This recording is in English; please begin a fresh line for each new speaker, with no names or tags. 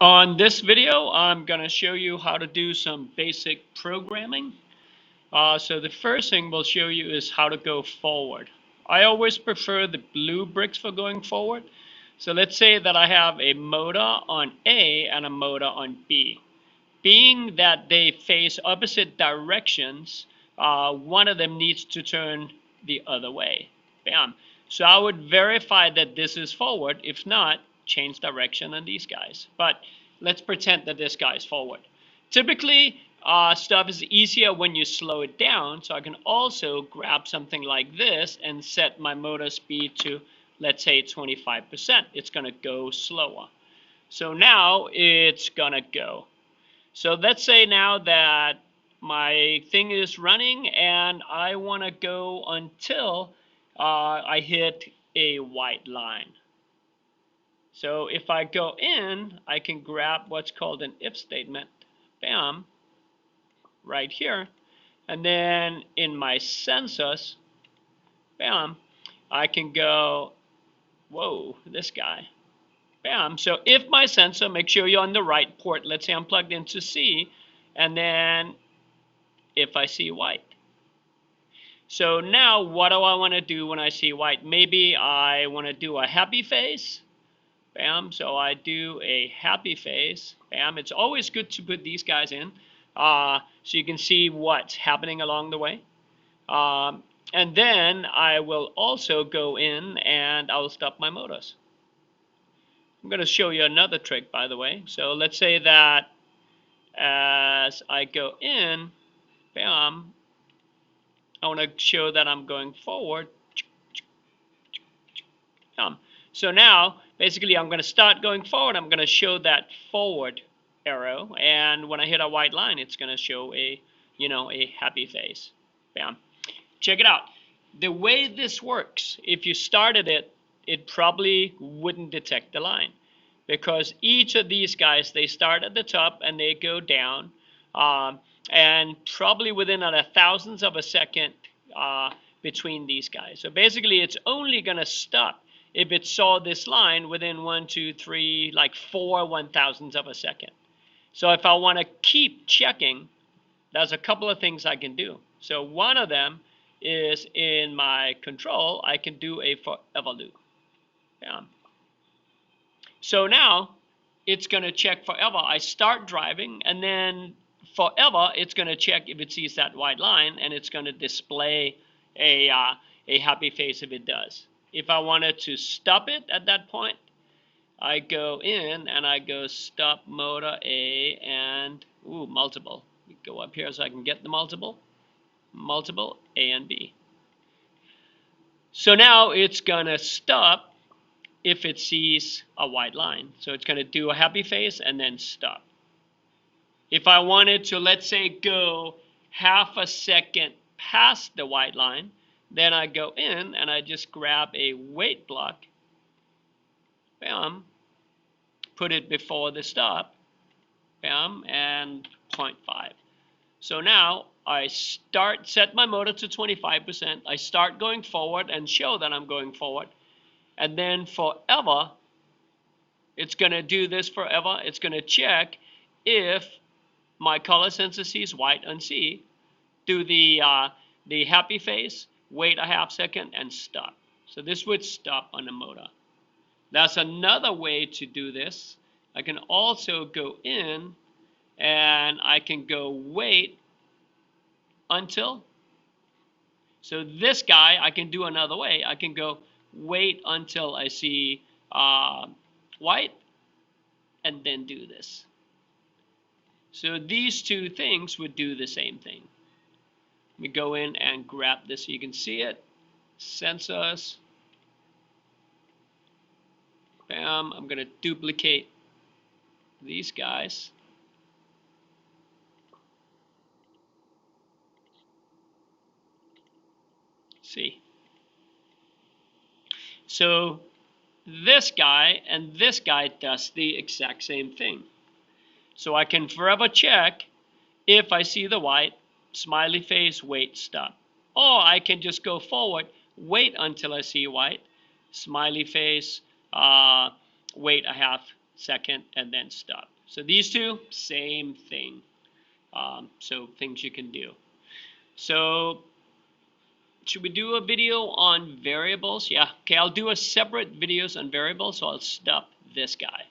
On this video, I'm going to show you how to do some basic programming. So the first thing we'll show you is how to go forward. I always prefer the blue bricks for going forward. So let's say that I have a motor on A and a motor on B. Being that they face opposite directions, one of them needs to turn the other way. Bam. So I would verify that this is forward. If not, change direction on these guys. But let's pretend that this guy is forward. Typically, stuff is easier when you slow it down. So I can also grab something like this and set my motor speed to, let's say, 25%. It's going to go slower. So now it's going to go. So let's say now that my thing is running and I want to go until I hit a white line. So if I go in, I can grab what's called an if statement, bam, right here. And then in my sensors, bam, I can go, whoa, this guy, bam. So if my sensor, make sure you're on the right port. Let's say I'm plugged into C, and then if I see white. So now what do I want to do when I see white? Maybe I want to do a happy face. Bam. So I do a happy face. Bam. It's always good to put these guys in so you can see what's happening along the way. And then I will also go in and I'll stop my motors. I'm going to show you another trick, by the way. So let's say that as I go in, bam, I want to show that I'm going forward. So now, basically, I'm going to start going forward. I'm going to show that forward arrow. And when I hit a white line, it's going to show a happy face. Bam. Check it out. The way this works, if you started it, it probably wouldn't detect the line. Because each of these guys, they start at the top and they go down. And probably within a thousandth of a second between these guys. So basically, it's only going to stop if it saw this line within 1, 2, 3, like 4 1,000ths of a second. So if I want to keep checking, there's a couple of things I can do. So one of them is in my control, I can do a forever loop. So now it's going to check forever. I start driving, and then forever it's going to check if it sees that white line, and it's going to display a happy face if it does. If I wanted to stop it at that point, I go in and I go stop motor A and multiple. We go up here so I can get the multiple A and B. So now it's gonna stop if it sees a white line. So it's gonna do a happy face and then stop. If I wanted to, let's say, go half a second past the white line, then I go in and I just grab a wait block, bam, put it before the stop, bam, and 0.5. So now I set my motor to 25%. I start going forward and show that I'm going forward. And then forever, it's going to do this forever. It's going to check if my color sensor sees white on C, do the happy face, wait a half second, and stop. So this would stop on the motor. That's another way to do this. I can also go in and I can go wait until. So this guy I can do another way. I can go wait until I see white and then do this. So these two things would do the same thing. Let me go in and grab this so you can see it. Sensors. Bam. I'm going to duplicate these guys. See. So this guy and this guy does the exact same thing. So I can forever check if I see the white, smiley face, wait, stop. Or I can just go forward, wait until I see white, smiley face, wait a half second, and then stop. So these two, same thing. So things you can do. So should we do a video on variables? Yeah, okay, I'll do a separate videos on variables, so I'll stop this guy.